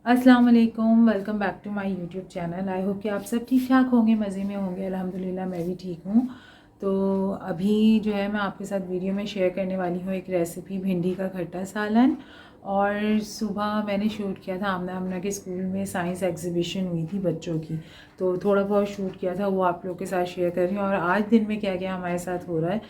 अस्सलाम वालेकुम, welcome back to my YouTube channel. I hope कि आप सब ठीक ठाक होंगे, मज़े में होंगे। अल्हम्दुलिल्लाह मैं भी ठीक हूँ। तो अभी जो है मैं आपके साथ वीडियो में शेयर करने वाली हूँ एक रेसिपी, भिंडी का खट्टा सालन। और सुबह मैंने शूट किया था, आमना आमना के स्कूल में साइंस एग्जीबिशन हुई थी बच्चों की, तो थोड़ा बहुत शूट किया था, वो आप लोग के साथ शेयर कर रही हूँ। और आज दिन में क्या क्या हमारे साथ हो रहा है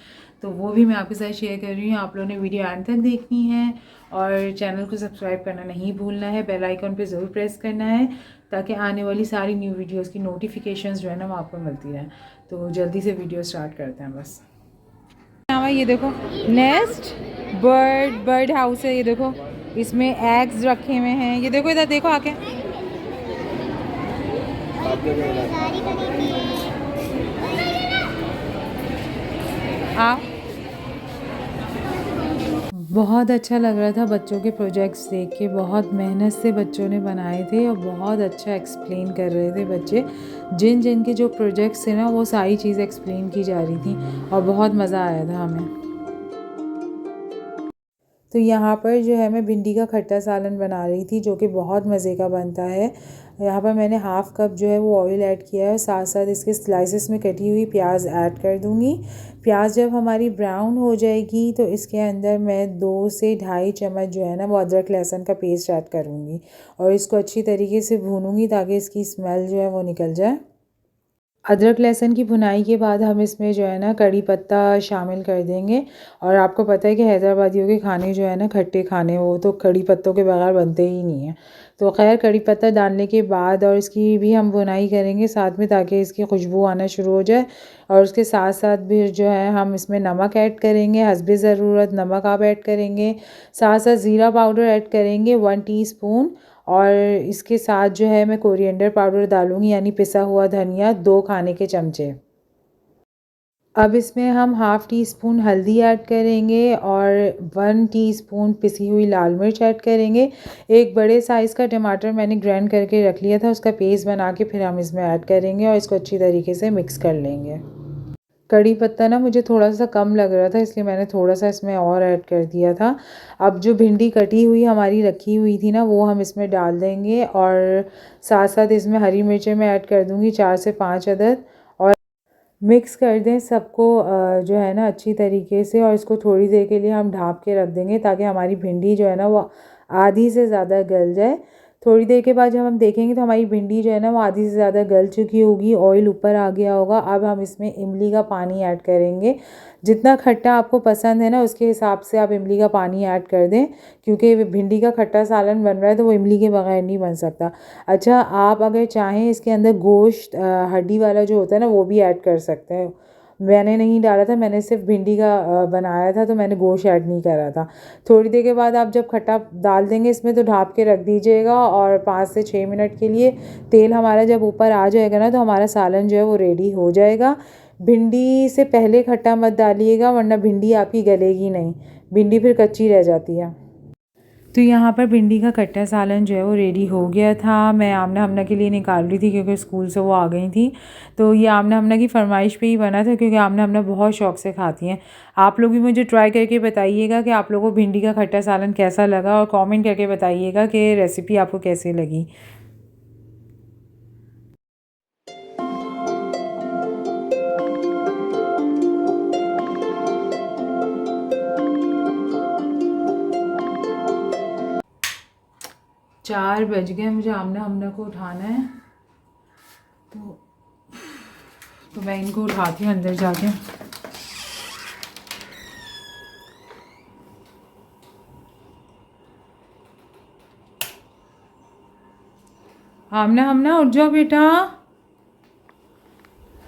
तो वो भी मैं आपके साथ शेयर कर रही हूँ। आप लोगों ने वीडियो एंड तक देखनी है और चैनल को सब्सक्राइब करना नहीं भूलना है, बेल आइकन पे ज़रूर प्रेस करना है ताकि आने वाली सारी न्यू वीडियोस की नोटिफिकेशंस जो है ना वो आपको मिलती रहें। तो जल्दी से वीडियो स्टार्ट करते हैं बस। ये देखो, नेस्ट बर्ड हाउस है। ये देखो, इसमें एग्स रखे हुए हैं। ये देखो, इधर देखो आके। आओ। बहुत अच्छा लग रहा था बच्चों के प्रोजेक्ट्स देख के। बहुत मेहनत से बच्चों ने बनाए थे और बहुत अच्छा एक्सप्लेन कर रहे थे बच्चे। जिन जिन के जो प्रोजेक्ट्स थे ना वो सारी चीज़ एक्सप्लेन की जा रही थी और बहुत मज़ा आया था हमें। तो यहाँ पर जो है मैं भिंडी का खट्टा सालन बना रही थी जो कि बहुत मज़े का बनता है। यहाँ पर मैंने हाफ़ कप जो है वो ऑयल ऐड किया है और साथ साथ इसके स्लाइसेस में कटी हुई प्याज ऐड कर दूँगी। प्याज जब हमारी ब्राउन हो जाएगी तो इसके अंदर मैं 2 से ढाई चम्मच जो है ना वो अदरक लहसुन का पेस्ट ऐड करूँगी और इसको अच्छी तरीके से भूनूँगी ताकि इसकी स्मेल जो है वो निकल जाए। अदरक लहसुन की भुनाई के बाद हम इसमें जो है ना कड़ी पत्ता शामिल कर देंगे। और आपको पता है कि हैदराबादियों के खाने जो है ना खट्टे खाने, वो तो कड़ी पत्तों के बगैर बनते ही नहीं हैं। तो खैर कड़ी पत्ता डालने के बाद और इसकी भी हम भुनाई करेंगे साथ में ताकि इसकी खुशबू आना शुरू हो जाए। और उसके साथ साथ भी जो है हम इसमें नमक ऐड करेंगे, हस्बे ज़रूरत नमक आप ऐड करेंगे। साथ साथ ज़ीरा पाउडर ऐड करेंगे 1 टीस्पून। और इसके साथ जो है मैं कोरिएंडर पाउडर डालूँगी यानी पिसा हुआ धनिया 2 खाने के चमचे। अब इसमें हम हाफ़ टी स्पून हल्दी ऐड करेंगे और 1 टीस्पून पिसी हुई लाल मिर्च ऐड करेंगे। एक बड़े साइज़ का टमाटर मैंने ग्राइंड करके रख लिया था, उसका पेस्ट बना के फिर हम इसमें ऐड करेंगे और इसको अच्छी तरीके से मिक्स कर लेंगे। कड़ी पत्ता ना मुझे थोड़ा-सा कम लग रहा था इसलिए मैंने थोड़ा-सा इसमें और ऐड कर दिया था। अब जो भिंडी कटी हुई हमारी रखी हुई थी ना वो हम इसमें डाल देंगे और साथ-साथ इसमें हरी मिर्चें मैं ऐड कर दूँगी 4 से 5 अदद और मिक्स कर दें सबको जो है ना अच्छी तरीके से। और इसको थोड़ी देर के लिए हम ढाँप के रख देंगे ताकि हमारी भिंडी जो है ना वो आधी से ज़्यादा गल जाए। थोड़ी देर के बाद जब हम देखेंगे तो हमारी भिंडी जो है ना वो आधी से ज़्यादा गल चुकी होगी, ऑयल ऊपर आ गया होगा। अब हम इसमें इमली का पानी ऐड करेंगे। जितना खट्टा आपको पसंद है ना उसके हिसाब से आप इमली का पानी ऐड कर दें, क्योंकि भिंडी का खट्टा सालन बन रहा है तो वो इमली के बगैर नहीं बन सकता। अच्छा, आप अगर चाहें इसके अंदर गोश्त हड्डी वाला जो होता है ना वो भी ऐड कर सकते हैं। मैंने नहीं डाला था, मैंने सिर्फ भिंडी का बनाया था तो मैंने गोश्त ऐड नहीं करा था। थोड़ी देर के बाद आप जब खट्टा डाल देंगे इसमें तो ढाँप के रख दीजिएगा और 5 से 6 मिनट के लिए। तेल हमारा जब ऊपर आ जाएगा ना तो हमारा सालन जो है वो रेडी हो जाएगा। भिंडी से पहले खट्टा मत डालिएगा वरना भिंडी आपकी गलेगी नहीं, भिंडी फिर कच्ची रह जाती है। तो यहाँ पर भिंडी का खट्टा सालन जो है वो रेडी हो गया था। मैं आमना हमना के लिए निकाल रही थी क्योंकि स्कूल से वो आ गई थी। तो ये आमना हमना की फरमाइश पे ही बना था क्योंकि आमना हमना बहुत शौक़ से खाती हैं। आप लोग भी मुझे ट्राई करके बताइएगा कि आप लोगों को भिंडी का खट्टा सालन कैसा लगा और कमेंट करके बताइएगा कि रेसिपी आपको कैसी लगी। चार बज गए, मुझे आमना हमना को उठाना है तो मैं इनको उठाती हूँ अंदर जाके। आमना हमना उठ जाओ बेटा,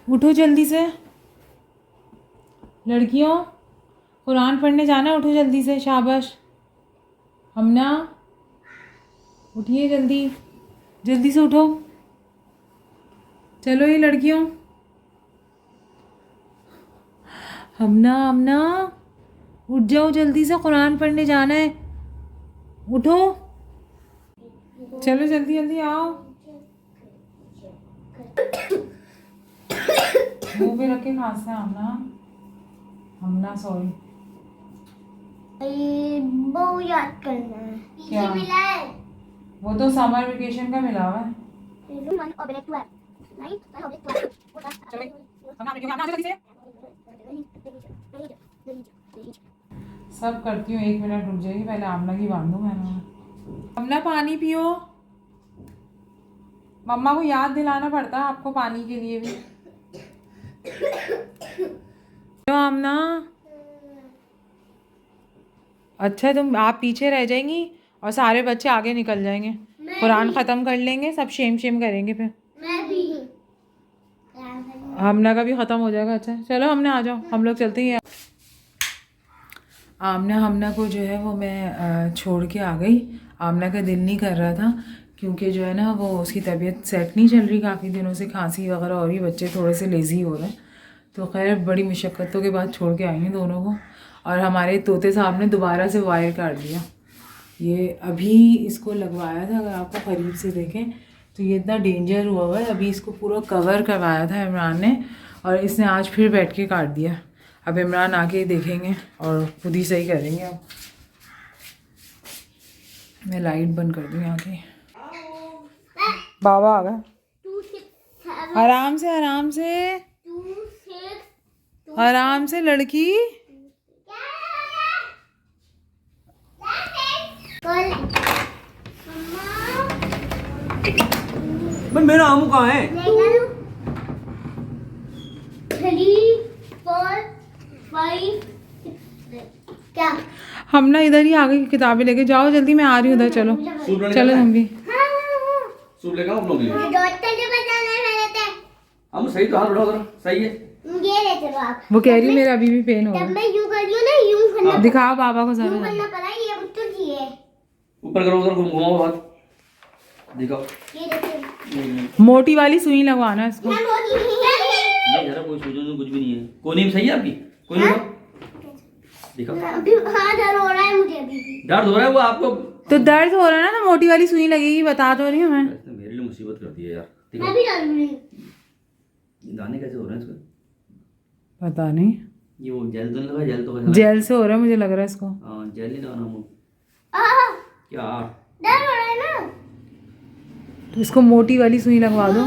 उठो जल्दी से। लड़कियों, कुरान पढ़ने जाना है, उठो जल्दी से। शाबाश हमना, उठिए जल्दी, जल्दी से उठो। चलो ये लड़कियों, हमना हमना उठ जाओ जल्दी से, कुरान पढ़ने जाना है, उठो। चलो जल्दी जल्दी आओ। मुंह पे रख के खांसते हैं हमना, हमना सॉरी। वो याद करना है। क्या? वो तो समर वेकेशन का मिला हुआ है। सब करती हूँ, 1 मिनट रुक जाइए, पहले आमना की बांधूं मैंने। आमना पानी पियो, मम्मा को याद दिलाना पड़ता है आपको पानी के लिए भी। तो आमना, अच्छा तुम आप पीछे रह जाएंगी और सारे बच्चे आगे निकल जाएंगे, कुरान ख़त्म कर लेंगे, सब शेम करेंगे फिर। मैं भी। आमना का भी ख़त्म हो जाएगा। अच्छा चलो हमने आ जाओ, हम लोग चलते हैं। आमना को जो है वो मैं छोड़ के आ गई। आमना का दिल नहीं कर रहा था क्योंकि जो है ना वो उसकी तबीयत सेट नहीं चल रही, काफ़ी दिनों से खांसी वगैरह हो रही, बच्चे थोड़े से लेज़ी हो रहे हैं। तो खैर बड़ी मुशक्क़तों के बाद छोड़ के आई हैं दोनों को। और हमारे तोते साहब ने दोबारा से वायर काट दिया। ये अभी इसको लगवाया था, अगर आपको करीब से देखें तो ये इतना डेंजर हुआ है। अभी इसको पूरा कवर करवाया था इमरान ने और इसने आज फिर बैठ के काट दिया। अब इमरान आके देखेंगे और खुद ही सही करेंगे। अब मैं लाइट बंद कर दूँ यहाँ की। बाबा आ गए। आराम से आराम से आराम से लड़की। मेरा आमू कहाँ है? 3, 4, 5, 6 क्या? हम ना इधर ही आ गई, किताबें लेके जाओ जल्दी, मैं आ रही हूँ उधर। चलो चलो तुम भी। सूप लेकर आप लोग के लिए। हम सही तो हाथ उठाओ जरा, सही है। ये ले चलो आप। वो कह रही मेरा अभी भी पेन हो रहा है। मैं यूं कर रही हूं ना, यूं करना। दिखाओ बाबा को यूं जरा। करना पड़ा, ये उत्तर जी है। ऊपर करो, उधर घुमाओ हाथ, दिखाओ। ये देखो, मोटी वाली सुई लगवाना इसको। मैं मोटी नहीं है। नहीं जरा कोई सूजन कुछ भी नहीं है। कोनी में सही है आपकी? कोनी में दिखाओ। अभी हाँ दर्द हो रहा है मुझे, अभी भी दर्द हो रहा है वो आपको? तो दर्द हो रहा है ना, तो मोटी वाली सुई लगेगी, बता तो रही हूँ मैं। मेरे लिए मुसीबत कर दी है यार। मैं भी दर्द हुई। दाने कैसे हो रहे हैं इसको? पता नहीं, ये वो जेल तो नहीं लगा? जेल तो जेल से हो रहा है मुझे लग रहा है इसको। हाँ जेल नहीं लगाना वो। क्या दर्द हो रहा है ना? तो इसको मोटी वाली सुई लगवा दो।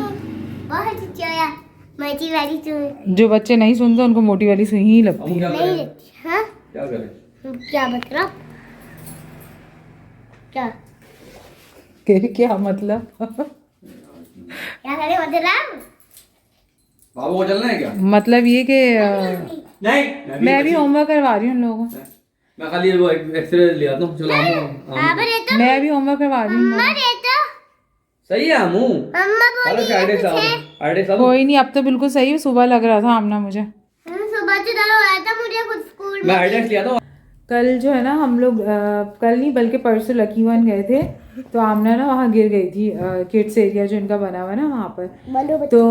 बहुत अच्छा है, मोटी वाली सुई। जो बच्चे नहीं सुनते उनको मोटी वाली सुई ही लगती है। नहीं लगती। हाँ क्या करें? क्या बता? क्या क्या मतलब? क्या करे मतलब? बाबू को चलना है क्या? मतलब ये कि नहीं मैं भी होमवर्क करवा रही हूँ उन लोगों को। मैं खाली वो एक्सरे ले आता हूँ। चलो मैं भी होमवर्क करवा रही हूँ। सही है हमू। आइडिया कोई नहीं, अब तो बिल्कुल सही है। सुबह लग रहा था आमना मुझे। सुबह से दर्द हो रहा था मुझे खुद स्कूल में। मैं आइडिया लिया था। कल जो है ना हम लोग कल नहीं बल्कि परसों लकी वन गए थे, तो आमना ना वहाँ गिर गई थी, किड्स एरिया जो इनका बना हुआ है ना वहाँ पर। तो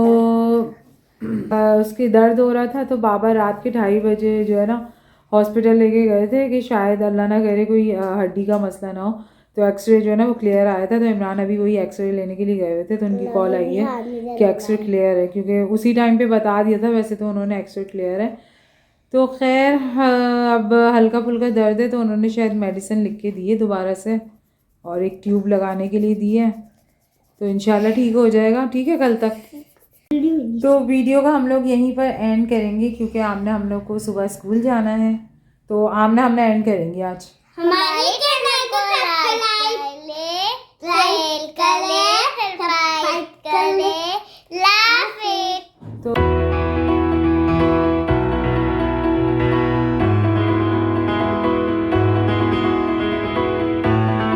उसकी दर्द हो रहा था, तो बाबा रात के 2:30 बजे जो है ना हॉस्पिटल लेके गए थे कि शायद अल्लाह ना करे कोई हड्डी का मसला ना हो। तो एक्सरे जो है ना वो क्लियर आया था। तो इमरान अभी वही एक्सरे लेने के लिए गए हुए थे, तो उनकी कॉल आई है कि एक्सरे क्लियर है, क्योंकि उसी टाइम पे बता दिया था वैसे तो उन्होंने एक्सरे क्लियर है। तो खैर अब हल्का फुल्का दर्द है, तो उन्होंने शायद मेडिसिन लिख के दी है दोबारा से और एक ट्यूब लगाने के लिए दी है। तो इंशाल्लाह ठीक हो जाएगा। ठीक है कल तक। तो वीडियो का हम लोग यहीं पर एंड करेंगे क्योंकि आमना हम लोग को सुबह स्कूल जाना है। तो आमना एंड करेंगे आज। हमारी